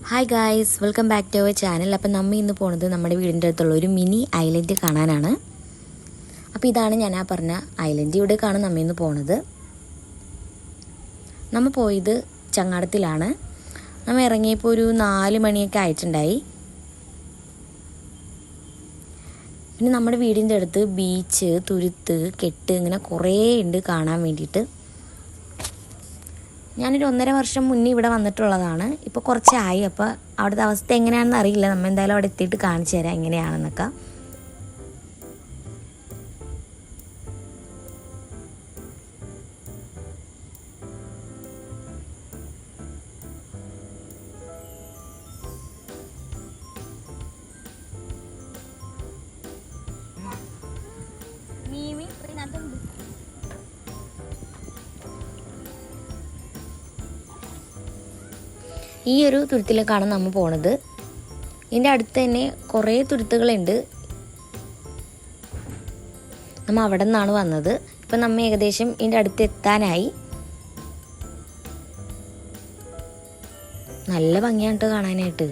Hi guys, welcome back to our channel. അപ്പം നമ്മൾ ഇന്ന് പോകുന്നത് നമ്മുടെ വീടിൻ്റെ അടുത്തുള്ള ഒരു മിനി ഐലൻഡ് കാണാനാണ്. അപ്പോൾ ഇതാണ് ഞാൻ പറഞ്ഞ ഐലൻഡ്. ഇവിടേക്കാണ് നമ്മൾ ഇന്ന് പോണത്. നമ്മൾ പോയത് ചങ്ങാടത്തിലാണ്. നമ്മൾ ഇറങ്ങിയപ്പോൾ ഒരു 4 മണിയൊക്കെ ആയിട്ടുണ്ടായി. പിന്നെ നമ്മുടെ വീടിൻ്റെ അടുത്ത് ബീച്ച്, തുരുത്ത്, കെട്ട് ഇങ്ങനെ കുറേ ഉണ്ട് കാണാൻ വേണ്ടിയിട്ട്. ഞാനൊരു 1.5 വർഷം മുന്നേ ഇവിടെ വന്നിട്ടുള്ളതാണ്. ഇപ്പോൾ കുറച്ചായി. അപ്പോൾ അവിടുത്തെ അവസ്ഥ എങ്ങനെയാണെന്ന് അറിയില്ല. നമ്മൾ എന്തായാലും അവിടെ എത്തിയിട്ട് കാണിച്ചു തരാം എങ്ങനെയാണെന്നൊക്കെ. ഈ ഒരു തുരുത്തിലേക്കാണ് നമ്മൾ പോണത്. ഇതിൻ്റെ അടുത്ത് തന്നെ കുറേ തുരുത്തുകളുണ്ട്. നമ്മൾ അവിടെ നിന്നാണ് വന്നത്. ഇപ്പം നമ്മൾ ഏകദേശം ഇതിൻ്റെ അടുത്ത് എത്താനായി. നല്ല ഭംഗിയാണ് കാണാനായിട്ട്.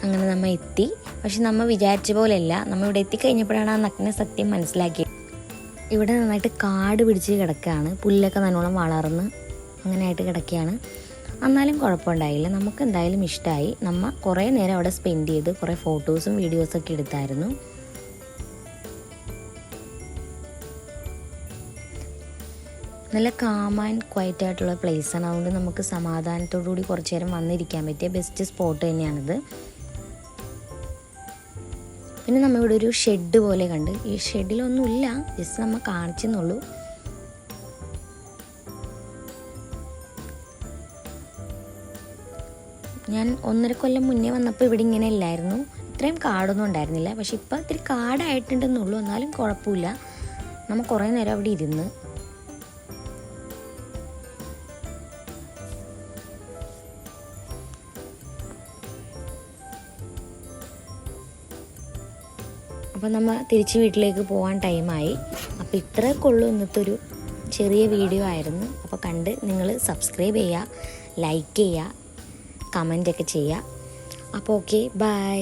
അങ്ങനെ നമ്മൾ എത്തി. പക്ഷെ നമ്മൾ വിചാരിച്ച പോലെയല്ല. നമ്മൾ ഇവിടെ എത്തിക്കഴിഞ്ഞപ്പോഴാണ് ആ നഗ്ന സത്യം മനസ്സിലാക്കിയത്. ഇവിടെ നന്നായിട്ട് കാട് പിടിച്ച് കിടക്കുകയാണ്. പുല്ലൊക്കെ നല്ലോണം വളർന്ന് അങ്ങനെയായിട്ട് കിടക്കുകയാണ്. എന്നാലും കുഴപ്പമുണ്ടായില്ല. നമുക്ക് എന്തായാലും ഇഷ്ടമായി. നമ്മൾ കുറേ നേരം അവിടെ സ്പെൻഡ് ചെയ്ത് കുറേ ഫോട്ടോസും വീഡിയോസൊക്കെ എടുത്തായിരുന്നു. നല്ല കാം ആൻഡ് ക്വയറ്റ് ആയിട്ടുള്ള പ്ലേസാണ്. അതുകൊണ്ട് നമുക്ക് സമാധാനത്തോടു കൂടി കുറച്ച് നേരം വന്നിരിക്കാൻ പറ്റിയ ബെസ്റ്റ് സ്പോട്ട് തന്നെയാണിത്. പിന്നെ നമ്മളിവിടെ ഒരു ഷെഡ് പോലെ കണ്ട്. ഈ ഷെഡിലൊന്നുമില്ല, ജസ്റ്റ് നമ്മൾ കാണിച്ചെന്നുള്ളൂ. ഞാൻ 1.5 കൊല്ലം മുന്നേ വന്നപ്പോൾ ഇവിടെ ഇങ്ങനെ ഇല്ലായിരുന്നു. ഇത്രയും കാടൊന്നും ഉണ്ടായിരുന്നില്ല. പക്ഷെ ഇപ്പം ഇത്തിരി കാടായിട്ടുണ്ടെന്നുള്ളൂ. എന്നാലും കുഴപ്പമില്ല. നമ്മൾ കുറേ നേരം അവിടെ ഇരുന്ന്. അപ്പോൾ നമ്മൾ തിരിച്ച് വീട്ടിലേക്ക് പോകാൻ ടൈമായി. അപ്പോൾ ഇത്രയൊക്കെ ഉള്ളൂ ഇന്നത്തെ ഒരു ചെറിയ വീഡിയോ ആയിരുന്നു. അപ്പോൾ കണ്ട് നിങ്ങൾ സബ്സ്ക്രൈബ് ചെയ്യുക, ലൈക്ക് ചെയ്യുക, കമൻ്റൊക്കെ ചെയ്യുക. അപ്പോൾ ഓക്കെ, ബൈ.